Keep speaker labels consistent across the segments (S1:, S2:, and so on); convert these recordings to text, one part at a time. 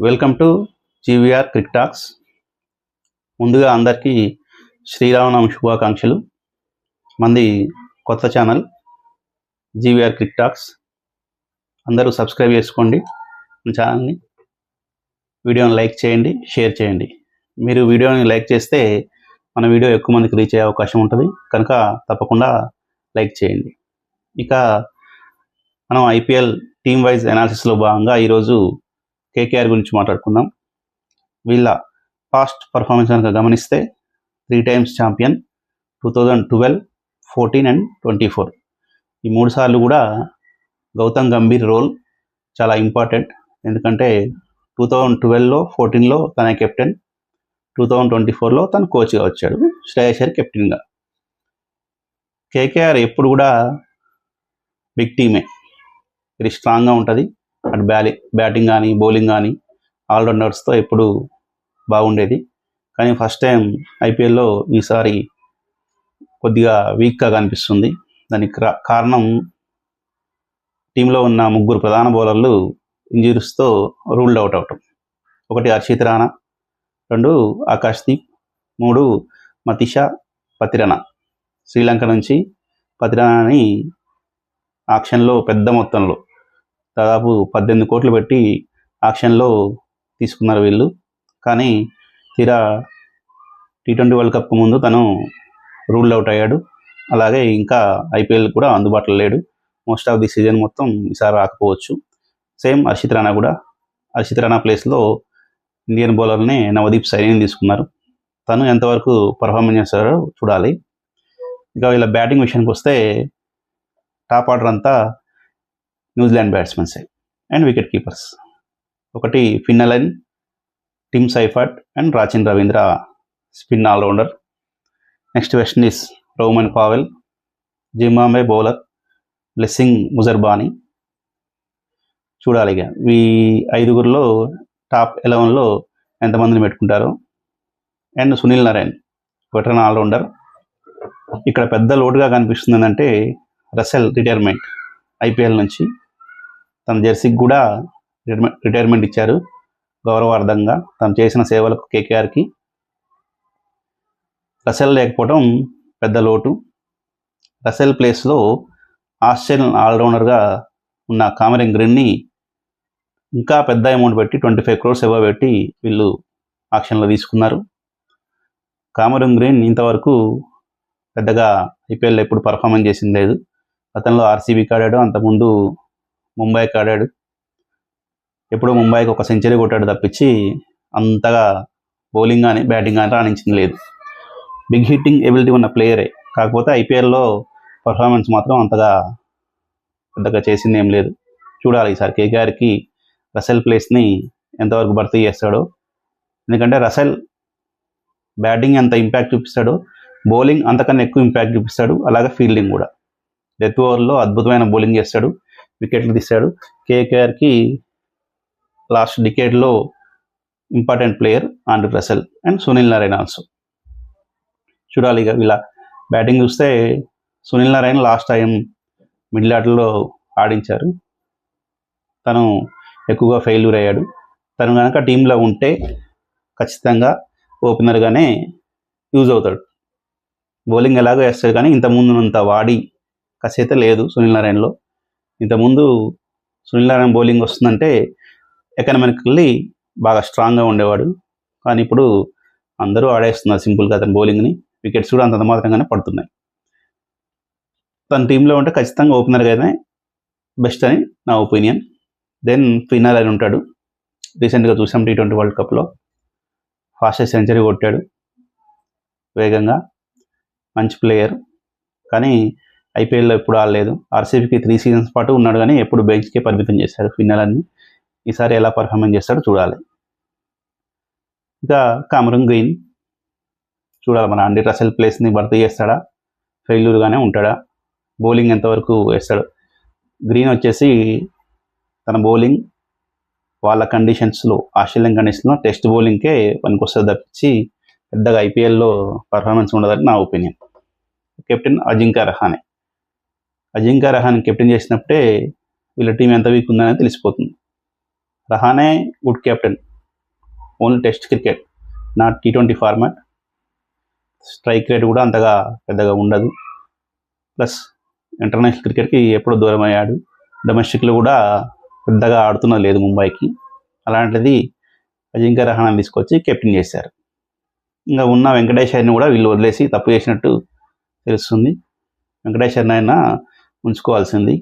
S1: Welcome to GVR Crick talks. ముందుగా అందరికీ శ్రీరామనవమి శుభాకాంక్షలు. మంది కొత్త ఛానల్ జీవీఆర్ క్రిక్ టాక్స్. అందరూ సబ్స్క్రైబ్ చేసుకోండి మన ఛానల్ని. వీడియోని లైక్ చేయండి, షేర్ చేయండి. మీరు వీడియోని లైక్ చేస్తే మన వీడియో ఎక్కువ మందికి రీచ్ అయ్యే అవకాశం ఉంటుంది కనుక తప్పకుండా లైక్ చేయండి. ఇక మనం ఐపీఎల్ టీమ్ వైజ్ అనాలిసిస్లో భాగంగా ఈరోజు కేకేఆర్ గురించి మాట్లాడుకుందాం. వీళ్ళ పాస్ట్ పర్ఫార్మెన్స్ కనుక గమనిస్తే 3 times ఛాంపియన్ 2012, 14 and 24. ఈ 3 సార్లు కూడా గౌతమ్ గంభీర్ రోల్ చాలా ఇంపార్టెంట్. ఎందుకంటే 2012లో 14లో తన కెప్టెన్, 2024లో తన కోచ్గా వచ్చాడు, శ్రేయస్ అయ్యర్ కెప్టెన్గా. కేకేఆర్ ఎప్పుడు కూడా బిగ్ టీమే, ఇది స్ట్రాంగ్గా ఉంటుంది. అటు బ్యాటింగ్ కానీ బౌలింగ్ కానీ ఆల్రౌండర్స్తో ఎప్పుడు బాగుండేది. కానీ ఫస్ట్ టైం ఐపీఎల్లో ఈసారి కొద్దిగా వీక్గా కనిపిస్తుంది. దానికి కారణం టీంలో ఉన్న 3 ప్రధాన బౌలర్లు ఇంజురీస్తో రూల్డ్ అవుట్ అవటం. 1 హర్షిత్ రాణా, 2 ఆకాశ్దీప్, 3 మతిషా పతిరణ. శ్రీలంక నుంచి పతిరణని ఆక్షన్లో పెద్ద మొత్తంలో దాదాపు 18 కోట్లు పెట్టి ఆక్షన్లో తీసుకున్నారు వీళ్ళు. కానీ తీరా T20 వరల్డ్ కప్ ముందు తను రూల్ అవుట్ అయ్యాడు. అలాగే ఇంకా ఐపీఎల్ కూడా అందుబాటులో లేడు. మోస్ట్ ఆఫ్ ది సీజన్ మొత్తం ఈసారి రాకపోవచ్చు. సేమ్ హర్షిత్ రాణా కూడా. హర్షిత్ రాణా ప్లేస్లో ఇండియన్ బౌలర్ని నవదీప్ సైనిని తీసుకున్నారు. తను ఎంతవరకు పర్ఫార్మెన్స్ చేస్తారో చూడాలి. ఇక వీళ్ళ బ్యాటింగ్ విషయానికి వస్తే టాప్ ఆర్డర్ అంతా న్యూజిలాండ్ బ్యాట్స్మెన్సే and wicket keepers. 1 Finn Allen, Tim Seifert and Rachin Ravindra spin allrounder. Next West Indies Rovman Powell, Zimbabwe bowler Blessing Muzarabani. చూడాలి ఇక ఈ 5గురిలో టాప్ 11లో ఎంతమందిని పెట్టుకుంటారో. And Sunil Narine veteran allrounder. ఇక్కడ పెద్ద లోటుగా కనిపిస్తుంది ఏంటంటే రసెల్ రిటైర్మెంట్ ఐపీఎల్ నుంచి. తన జెర్సీకి కూడా రిటైర్మెంట్ ఇచ్చారు గౌరవార్థంగా తను చేసిన సేవలకు కేకేఆర్కి. రసెల్ లేకపోవడం పెద్ద లోటు. రసెల్ ప్లేస్లో ఆస్ట్రేలియన్ ఆల్రౌండర్గా ఉన్న కామరన్ గ్రీన్ని ఇంకా పెద్ద అమౌంట్ పెట్టి 25 crores ఎబో పెట్టి వీళ్ళు ఆక్షన్లో తీసుకున్నారు. కామరన్ గ్రీన్ ఇంతవరకు పెద్దగా ఐపీఎల్లో ఎప్పుడు పర్ఫార్మెన్స్ చేసింది లేదు. గతంలో ఆర్సీబీకి ఆడాడు, అంతకుముందు ముంబైకి ఆడాడు. ఎప్పుడూ ముంబైకి 1 సెంచరీ కొట్టాడు తప్పించి అంతగా బౌలింగ్ కానీ బ్యాటింగ్ కానీ రాణించింది లేదు. బిగ్ హిట్టింగ్ ఎబిలిటీ ఉన్న ప్లేయరే, కాకపోతే ఐపీఎల్లో పర్ఫార్మెన్స్ మాత్రం అంతగా పెద్దగా చేసింది ఏం లేదు. చూడాలి ఈసారి కేకేఆర్కి రసెల్ ప్లేస్ని ఎంతవరకు భర్తీ చేస్తాడో. ఎందుకంటే రసెల్ బ్యాటింగ్ ఎంత ఇంపాక్ట్ చూపిస్తాడో బౌలింగ్ అంతకన్నా ఎక్కువ ఇంపాక్ట్ చూపిస్తాడు. అలాగే ఫీల్డింగ్ కూడా. డెత్ ఓవర్లో అద్భుతమైన బౌలింగ్ చేస్తాడు, వికెట్లు తీస్తాడు. కేకేఆర్కి లాస్ట్ డికేడ్లో important player Andre Russell and Sunil Narine also. చూడాలి ఇక వీళ్ళ బ్యాటింగ్ చూస్తే Sunil Narine last time middle ఆర్డర్లో ఆడించారు. తను ఎక్కువగా ఫెయిల్యూర్ అయ్యాడు. తను కనుక టీంలో ఉంటే ఖచ్చితంగా ఓపెనర్గానే యూజ్ అవుతాడు. బౌలింగ్ ఎలాగో వేస్తాడు కానీ ఇంతకుముందు అంత వాడి కసి అయితే లేదు సునీల్ నారాయణలో. ఇంతకుముందు సునీల్ నారాయణ బౌలింగ్ వస్తుందంటే ఎకనామికల్లీ బాగా స్ట్రాంగ్గా ఉండేవాడు. కానీ ఇప్పుడు అందరూ ఆడేస్తున్నారు సింపుల్గా అతని బౌలింగ్ని. వికెట్స్ కూడా అంతంత మాత్రంగానే పడుతున్నాయి. తన టీంలో ఉంటే ఖచ్చితంగా ఓపెనర్గానే బెస్ట్ అని నా ఒపీనియన్. దెన్ ఫిన్ అలెన్ ఉంటాడు. రీసెంట్గా చూసాం T20 వరల్డ్ కప్లో ఫాస్టెస్ట్ సెంచరీ కొట్టాడు వేగంగా. మంచి ప్లేయర్ కానీ ఐపీఎల్లో ఎప్పుడు ఆడలేదు. ఆర్సీబీకి 3 seasons పాటు ఉన్నాడు కానీ ఎప్పుడు బెంచ్కే పరిమితం చేశాడు ఫిన్ అలెన్ని. ఈసారి ఎలా పర్ఫార్మెన్స్ చేస్తాడో చూడాలి. ఇంకా కామరన్ గ్రీన్ చూడాలి, మన ఆండ్రే రసెల్ ప్లేస్ని భర్తీ చేస్తాడా, ఫెయిల్యూర్గానే ఉంటాడా, బౌలింగ్ ఎంతవరకు వేస్తాడు. గ్రీన్ వచ్చేసి తన బౌలింగ్ వాళ్ళ కండిషన్స్లో, ఆస్ట్రేలియన్ కండిషన్స్లో టెస్ట్ బౌలింగ్కే పనికొస్తుంది తప్పించి పెద్దగా ఐపీఎల్లో పర్ఫార్మెన్స్ ఉండదని నా opinion. Captain Ajinkya Rahane. Ajinkya Rahane captain చేసినప్పుడే వీళ్ళ టీం ఎంత వీక్ ఉందనేది తెలిసిపోతుంది. Rahane good captain, only test cricket, not T20 format. Strike rate కూడా అంతగా పెద్దగా ఉండదు. ప్లస్ ఇంటర్నేషనల్ క్రికెట్కి ఎప్పుడు దూరం అయ్యాడు. డొమెస్టిక్లో కూడా పెద్దగా ఆడుతున్నది లేదు ముంబైకి. అలాంటిది అజింక్య రహానెని తీసుకొచ్చి కెప్టెన్ చేశారు. ఇంకా ఉన్న వెంకటేష్ అయ్యర్ని కూడా వీళ్ళు వదిలేసి తప్పు చేసినట్టు తెలుస్తుంది. వెంకటేష్ అయ్యర్ని ఉంచుకోవాల్సింది,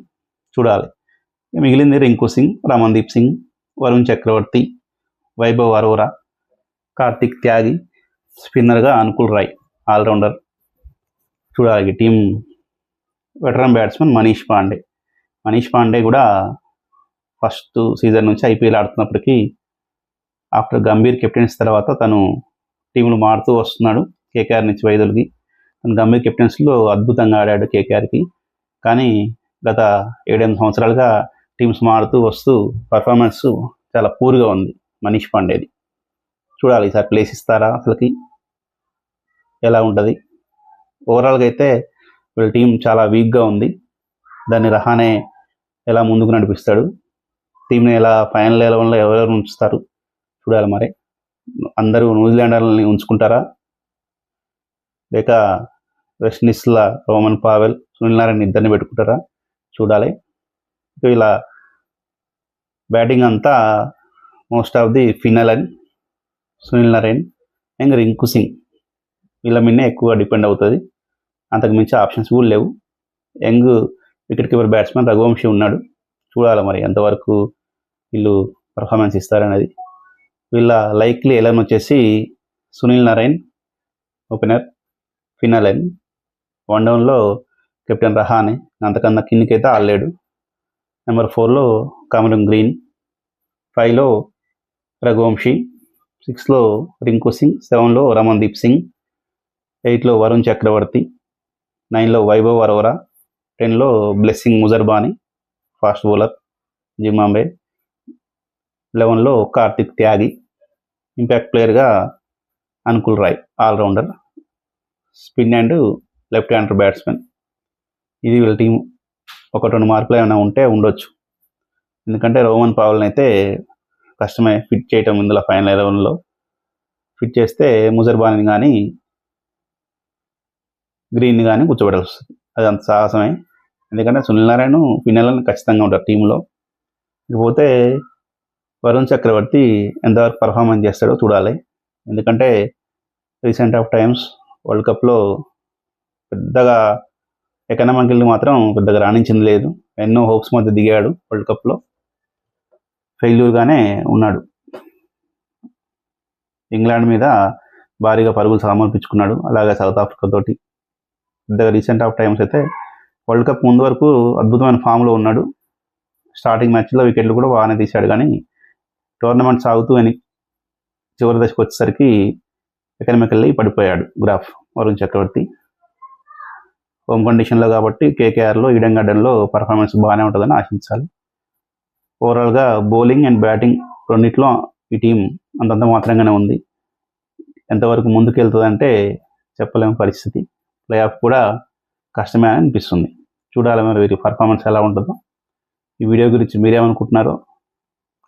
S1: చూడాలి. మిగిలింది రింకు సింగ్, రమన్దీప్ సింగ్, వరుణ్ చక్రవర్తి, వైభవ్ అరోరా, కార్తిక్ త్యాగి, స్పిన్నర్గా అనుకుల్ రాయ్, ఆల్రౌండర్. చూడాలి team. Veteran batsmen Manish Pandey కూడా ఫస్ట్ సీజన్ నుంచి ఐపీఎల్ ఆడుతున్నప్పటికీ ఆఫ్టర్ గంభీర్ కెప్టెన్స్ తర్వాత తను టీంలు మారుతూ వస్తున్నాడు. కేకేఆర్ నుంచి వైదొలిగి తను గంభీర్ కెప్టెన్స్లో అద్భుతంగా ఆడాడు కేకేఆర్కి. కానీ గత 7-8 సంవత్సరాలుగా టీమ్స్ మారుతూ వస్తూ పర్ఫార్మెన్స్ చాలా పూర్గా ఉంది మనీష్ పాండేది. చూడాలి ఈసారి ప్లేస్ ఇస్తారా, అసలుకి ఎలా ఉంటుంది. ఓవరాల్గా అయితే వీళ్ళ టీం చాలా వీక్గా ఉంది. దాన్ని రహానే ఎలా ముందుకు నడిపిస్తాడు, టీంని ఎలా ఫైనల్ 11లో ఎవరెవరు ఉంచుతారు చూడాలి. మరి అందరూ న్యూజిలాండర్ని ఉంచుకుంటారా, లేక వెస్టిండీస్ల రోమన్ పావెల్, సునీల్ నారాయణ ఇద్దరిని పెట్టుకుంటారా చూడాలి. ఇలా బ్యాటింగ్ అంతా most of the final Sunil Narayan and Rinku Singh వీళ్ళ మీదనే ఎక్కువ డిపెండ్ అవుతుంది. అంతకు మించి ఆప్షన్స్ కూడా లేవు. Young wicket keeper batsmen Raghuvanshi ఉన్నాడు. చూడాలి మరి ఎంతవరకు వీళ్ళు పర్ఫార్మెన్స్ ఇస్తారనేది. వీళ్ళ లైక్లీ 11 వచ్చేసి Sunil Narine opener, final one డౌన్లో కెప్టెన్ రహానే, అంతకన్నా కిందికైతే ఆడలేడు. నెంబర్ 4లో కామరూన్ గ్రీన్, 5లో రఘువంశీ, 6లో రింకు సింగ్, 7లో రమన్దీప్ సింగ్, 8లో వరుణ్ చక్రవర్తి, 9లో వైభవ్ అరోరా, 10లో Blessing Muzarabani fast bowler Zimbabwe, 11లో కార్తిక్ త్యాగి, ఇంపాక్ట్ ప్లేయర్గా Anukul Roy, all-rounder, spin and left hander batsmen. ఇది వీళ్ళ టీం. 1-2 మార్కులు ఏమైనా ఉంటే ఉండొచ్చు. ఎందుకంటే రోమన్ పావెల్ని అయితే కష్టమే ఫిట్ చేయటం. ఇందులో ఫైనల్ 11లో ఫిట్ చేస్తే ముజర్బానీ కానీ గ్రీన్ కానీ కూర్చోబెట్టాల్సి వస్తుంది. అది అంత సాహసమే. ఎందుకంటే సునీల్ నారాయణ ఫినల్ ఖచ్చితంగా ఉంటారు టీంలో. ఇకపోతే వరుణ్ చక్రవర్తి ఎంతవరకు పర్ఫార్మెన్స్ చేస్తాడో చూడాలి. ఎందుకంటే రీసెంట్ ఆఫ్ టైమ్స్ వరల్డ్ కప్లో పెద్దగా ఎకనామికల్ని మాత్రం పెద్దగా రాణించింది లేదు. ఎన్నో హోప్స్ మధ్య దిగాడు వరల్డ్ కప్లో, ఫెయిల్యూర్గానే ఉన్నాడు. ఇంగ్లాండ్ మీద భారీగా పరుగులు సమర్పించుకున్నాడు, అలాగే సౌత్ ఆఫ్రికా తోటి. పెద్దగా రీసెంట్ ఆఫ్ టైమ్స్ అయితే వరల్డ్ కప్ ముందు వరకు అద్భుతమైన ఫామ్లో ఉన్నాడు. స్టార్టింగ్ మ్యాచ్లో వికెట్లు కూడా బాగానే తీశాడు. కానీ టోర్నమెంట్ సాగుతూ అని చివరి దశకు వచ్చేసరికి ఎకనామికల్లీ పడిపోయాడు గ్రాఫ్ వరుణ్ చక్రవర్తి. హోమ్ కండిషన్లో కాబట్టి కేకేఆర్లో ఈడెన్ గార్డెన్లో పర్ఫార్మెన్స్ బాగానే ఉంటుందని ఆశించాలి. ఓవరాల్గా బౌలింగ్ అండ్ బ్యాటింగ్ రెండిట్లో ఈ టీం అంతంత మాత్రంగానే ఉంది. ఎంతవరకు ముందుకు వెళ్తుందంటే చెప్పలేని పరిస్థితి. ప్లే ఆఫ్ కూడా కష్టమే అని అనిపిస్తుంది. చూడాలి మరి వీరి పర్ఫార్మెన్స్ ఎలా ఉంటుందో. ఈ వీడియో గురించి మీరేమనుకుంటున్నారో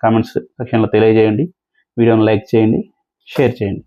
S1: కామెంట్స్ సెక్షన్లో తెలియజేయండి. వీడియోని లైక్ చేయండి, షేర్ చేయండి.